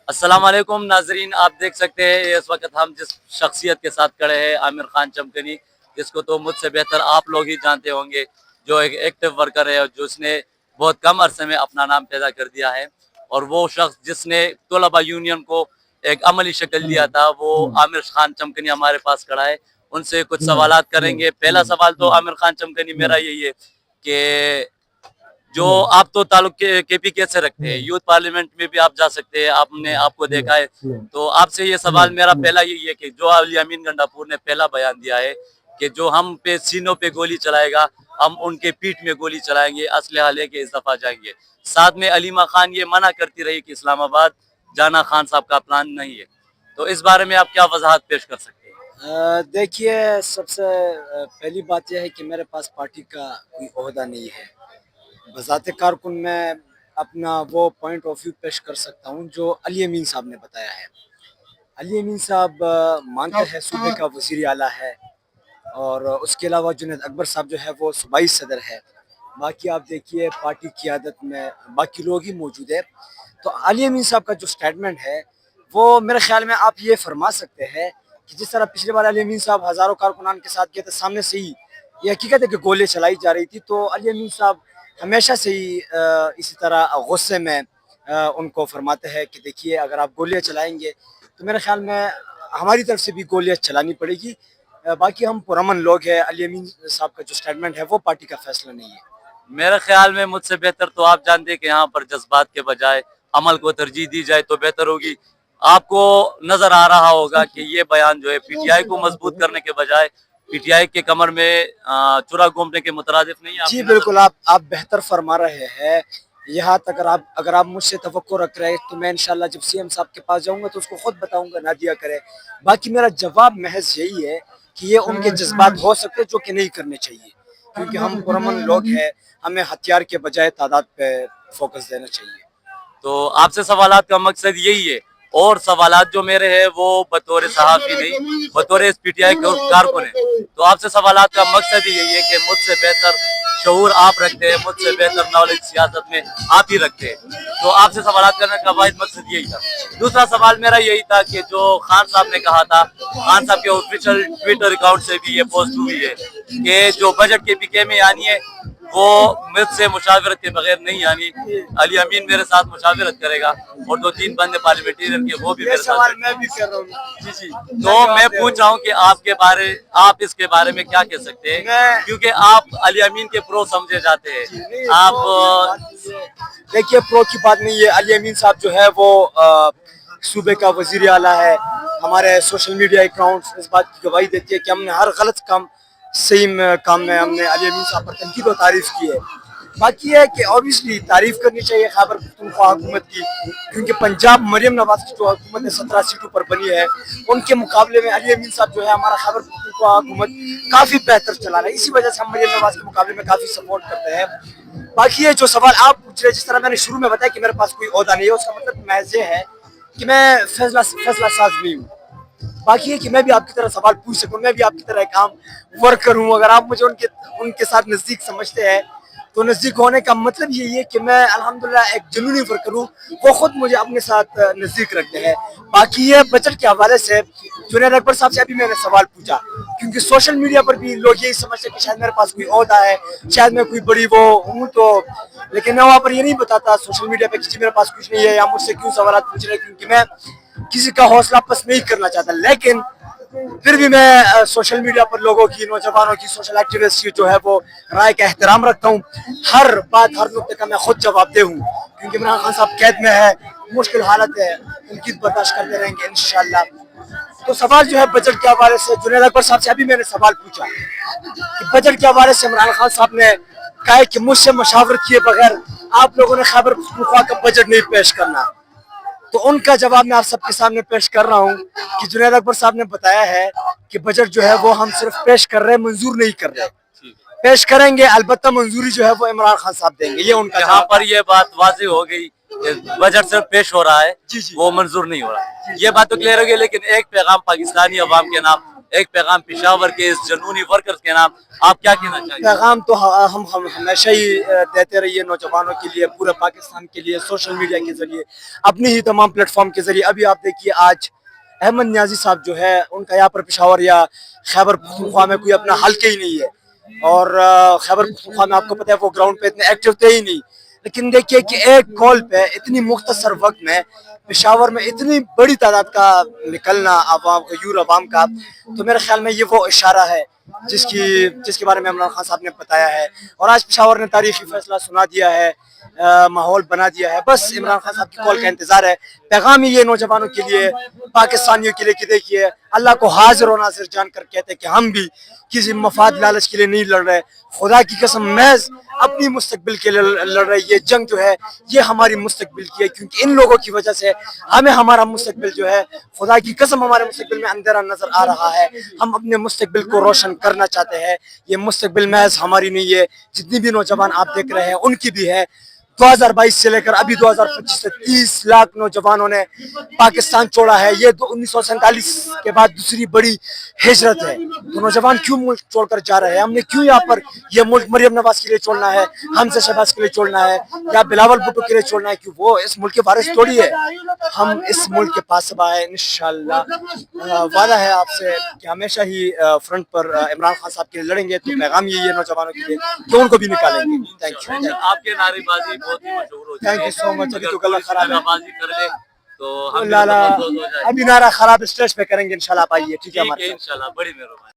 अस्सलाम वालेकुम नाजरीन, आप देख सकते हैं इस वक्त हम जिस शख्सियत के साथ खड़े हैं आमिर खान चमकनी, जिसको तो मुझसे बेहतर आप लोग ही जानते होंगे, जो एक एक्टिव वर्कर है और जिसने बहुत कम अरसे में अपना नाम पैदा कर दिया है। और वो शख्स जिसने तलबा यूनियन को एक अमली शक्ल दिया था, वो आमिर खान चमकनी हमारे पास खड़ा है। उनसे कुछ सवालात करेंगे। पहला सवाल तो आमिर खान चमकनी मेरा यही है कि जो आप तो ताल्लुक के केपीके से रखते हैं, यूथ पार्लियामेंट में भी आप जा सकते हैं, आपने आपको देखा है। तो आपसे ये सवाल मेरा पहला यही है कि जो अली अमीन गंडापुर ने पहला बयान दिया है कि जो हम पे सीनों पे गोली चलाएगा, हम उनके पीठ में गोली चलाएंगे, असलहा लेके इस दफा जाएंगे। साथ में अलीमा खान ये मना करती रही कि इस्लामाबाद जाना खान साहब का प्लान नहीं है। तो इस बारे में आप क्या वजाहत पेश कर सकते हैं? देखिए, सबसे पहली बात यह है कि मेरे पास पार्टी का कोई ओहदा नहीं है। बज़ाते कारकुन मैं अपना वो पॉइंट ऑफ व्यू पेश कर सकता हूँ जो अली अमीन साहब ने बताया है। अली अमीन साहब मानते हैं सूबे का वज़ीर आला है, और उसके अलावा जुनैद अकबर साहब जो है वो सूबाई सदर है। बाकी आप देखिए पार्टी क़ियादत में बाकी लोग ही मौजूद है। तो अली अमीन साहब का जो स्टेटमेंट है वो मेरे ख्याल में आप ये फरमा सकते हैं कि जिस तरह पिछले बार अली अमीन साहब हज़ारों कारकुनान के साथ गए थे, सामने से ही ये हकीकत है कि गोलियां चलाई जा रही थी। तो अली अमीन साहब हमेशा से ही इसी तरह गुस्से में उनको फरमाते हैं कि देखिए अगर आप गोलियां चलाएंगे तो मेरे ख्याल में हमारी तरफ से भी गोलियां चलानी पड़ेगी। बाकी हम पुरअमन लोग हैं। अली अमीन साहब का जो स्टेटमेंट है वो पार्टी का फैसला नहीं है। मेरे ख्याल में मुझसे बेहतर तो आप जानते हैं कि यहाँ पर जज्बात के बजाय अमल को तरजीह दी जाए तो बेहतर होगी। आपको नजर आ रहा होगा कि ये बयान जो है पीटीआई को मजबूत करने के बजाय पीटीआई के कमर में चुरा घूमने के मुतरादिफ नहीं है। जी बिल्कुल, आप बेहतर फरमा रहे हैं। यहाँ तक अगर आप मुझसे तवक्को रख रहे हैं तो मैं इंशाल्लाह जब सीएम साहब के पास जाऊंगा तो उसको खुद बताऊंगा ना दिया करे। बाकी मेरा जवाब महज यही है कि ये उनके जज्बात हो सकते हैं जो कि नहीं करने चाहिए, क्योंकि हम पुरअमन लोग हैं। हमें हथियार के बजाय तादाद पे फोकस देना चाहिए। तो आपसे सवालात का मकसद यही है, और सवालात जो मेरे हैं वो बतौर सहाफ़ी नहीं, बतौर इस पीटीआई कारकुन है। तो आपसे सवालात का मकसद ही यही है कि मुझसे बेहतर शऊर आप रखते हैं, मुझसे बेहतर नॉलेज सियासत में आप ही रखते हैं। तो आपसे सवालात करने का वाहिद मकसद यही था। दूसरा सवाल मेरा यही था कि जो खान साहब ने कहा था, खान साहब के ऑफिशियल ट्विटर अकाउंट से भी ये पोस्ट हुई है कि जो बजट के पीके में आनी है वो मुझसे मुशावरत के बगैर नहीं आनी। अली अमीन मेरे साथ मुशावरत करेगा और 2-3 बंदे पार्लियामेंटेरियन के वो भी मेरे साथ। मैं भी कर रहा हूँ। जी जी। तो मैं पूछ रहा हूँ कि आप इसके बारे में क्या कह सकते हैं, क्योंकि आप अली अमीन के प्रो समझे जाते हैं। आप देखिए, प्रो की बात नहीं है। अली अमीन साहब जो है वो सूबे का वजीर आला है। हमारे सोशल मीडिया अकाउंट्स इस बात की गवाही देती है कि हमने हर गलत काम सही काम में हमने अली अमीन साहब पर तनकीद और तारीफ की है। बाकी है कि ऑब्वियसली तारीफ करनी चाहिए खैबर पख्तूनख्वा हुकूमत की, क्योंकि पंजाब मरियम नवाज की जो हुकूमत है 17 सीटों पर बनी है, उनके मुकाबले में अली अमीन साहब जो है हमारा खैबर पख्तूनख्वा हुकूमत काफ़ी बेहतर चला रहा है। इसी वजह से हम मरियम नवाज के मुकाबले में काफ़ी सपोर्ट करते हैं। बाकी ये जो सवाल आप पूछ रहे हैं, जिस तरह मैंने शुरू में बताया कि मेरे पास कोई ओहदा नहीं है, उसका मतलब महज ये है कि मैं फैसला साज नहीं हूँ। बाकी है कि मैं भी आपकी तरह सवाल पूछ सकूं, मैं भी आपकी तरह एक आम वर्कर हूं। अगर आप मुझे उनके साथ नज़दीक समझते हैं तो नज़दीक होने का मतलब यही है कि मैं अल्हम्दुलिल्लाह एक जुनूनी वर्कर हूँ। वो खुद मुझे अपने साथ नज़दीक रखते हैं। बाकी ये बजट के हवाले से जुनैद अकबर साहब से अभी मैंने सवाल पूछा, क्योंकि सोशल मीडिया पर भी लोग यही समझते हैं कि शायद मेरे पास कोई ओहदा है, शायद मैं कोई बड़ी वो हूँ। तो लेकिन मैं वहाँ पर ये नहीं बताता सोशल मीडिया पर कि मेरे पास कुछ नहीं है या मुझसे क्यों सवाल पूछ रहे हैं, क्योंकि मैं किसी का हौसला पस्त नहीं करना चाहता। लेकिन फिर भी मैं सोशल मीडिया पर लोगों की, नौजवानों की, सोशल एक्टिविस्ट की जो है वो राय का एहतराम रखता हूँ। हर बात, हर नुक्ते का मैं खुद जवाबदेह हूँ, क्योंकि इमरान खान साहब कैद में है, मुश्किल हालत है, उनकी बर्दाश्त करते रहेंगे इंशाल्लाह। तो सवाल जो है बजट के हवाले से जुनैद अकबर साहब से अभी मैंने सवाल पूछा कि बजट के हवाले से इमरान खान साहब ने कहा कि मुझसे मशावरत किए बगैर आप लोगों ने खैबर पख्तूनख्वा का बजट नहीं पेश करना। तो उनका जवाब मैं आप सबके सामने पेश कर रहा हूँ कि जुनैद अकबर साहब ने बताया है कि बजट जो है वो हम सिर्फ पेश कर रहे हैं, मंजूर नहीं कर रहे। पेश करेंगे, अलबत्ता मंजूरी जो है वो इमरान खान साहब देंगे। ये उनका यहाँ पर ये बात वाज़ेह हो गई कि बजट सिर्फ पेश हो रहा है, वो मंजूर नहीं हो रहा। ये बात तो क्लियर हो गई, लेकिन एक पैगाम पाकिस्तानी अवाम के नाम ایک پیغام پشاور کے اس جنونی ورکرز کے نام آپ کیا کہنا چاہیں گے؟ پیغام تو ہم ہمیشہ ہی دیتے رہیے نوجوانوں کے لیے, پورے پاکستان کے لیے, سوشل میڈیا کے ذریعے, اپنی ہی تمام پلیٹ فارم کے ذریعے. ابھی آپ دیکھیے آج احمد نیازی صاحب جو ہے ان کا یہاں پر پشاور یا خیبر پختونخوا میں کوئی اپنا حلقہ ہی نہیں ہے, اور خیبر پختونخوا میں آپ کو پتہ ہے وہ گراؤنڈ پہ اتنے ایکٹیو تھے ہی نہیں, لیکن دیکھیے کہ ایک کال پہ اتنی مختصر وقت میں پشاور میں اتنی بڑی تعداد کا نکلنا عوام غیور عوام کا, تو میرے خیال میں یہ وہ اشارہ ہے جس کے بارے میں عمران خان صاحب نے بتایا ہے. اور آج پشاور نے تاریخی فیصلہ سنا دیا ہے, ماحول بنا دیا ہے, بس عمران خان صاحب کی کال کا انتظار ہے. پیغام ہی یہ نوجوانوں کے لیے, پاکستانیوں کے لیے کہ دیکھیے اللہ کو حاضر و ناظر جان کر کہتے ہیں کہ ہم بھی کسی مفاد لالچ کے لیے نہیں لڑ رہے, خدا کی قسم محض اپنی مستقبل کے لیے لڑ رہے. یہ جنگ جو ہے یہ ہماری مستقبل کی ہے, کیونکہ ان لوگوں کی وجہ سے ہمیں ہمارا مستقبل جو ہے, خدا کی قسم ہمارے مستقبل میں اندھیرا نظر آ رہا ہے. ہم اپنے مستقبل کو روشن کرنا چاہتے ہیں. یہ مستقبل محض ہماری نہیں ہے, جتنی بھی نوجوان آپ دیکھ رہے ہیں ان کی بھی ہے. 2022 سے لے کر ابھی 2025 سے 30 لاکھ نوجوانوں نے پاکستان چھوڑا ہے. یہ 1947 کے بعد دوسری بڑی ہجرت ہے. تو نوجوان کیوں ملک چھوڑ کر جا رہے ہیں؟ ہم نے کیوں یہاں پر یہ ملک مریم نواز کے لیے چھوڑنا ہے, حمزہ شہباز کے لیے چھوڑنا ہے, یا بلاول بھٹو کے لیے چھوڑنا ہے؟ کیوں وہ اس ملک کے وارث تھوڑی ہے. ہم اس ملک کے پاس اب آئے انشاءاللہ. وعدہ ہے آپ سے کہ ہمیشہ ہی فرنٹ پر عمران خان صاحب کے لیے لڑیں گے. تو پیغام یہی ہے نوجوانوں کے لیے کہ ان کو بھی نکالیں گے. Thank you. آپ کے نعرے بازی بہت ہی مشہور ہو تھینک یو سو مچ. ابھی تو گلا خراب ہے, بازی کر لے تو ہم ابھی نعرہ خراب اسٹیج پہ کریں گے انشاءاللہ. آپ آئیے, ٹھیک ہے ہمارے ساتھ. انشاءاللہ, بڑی مہربانی.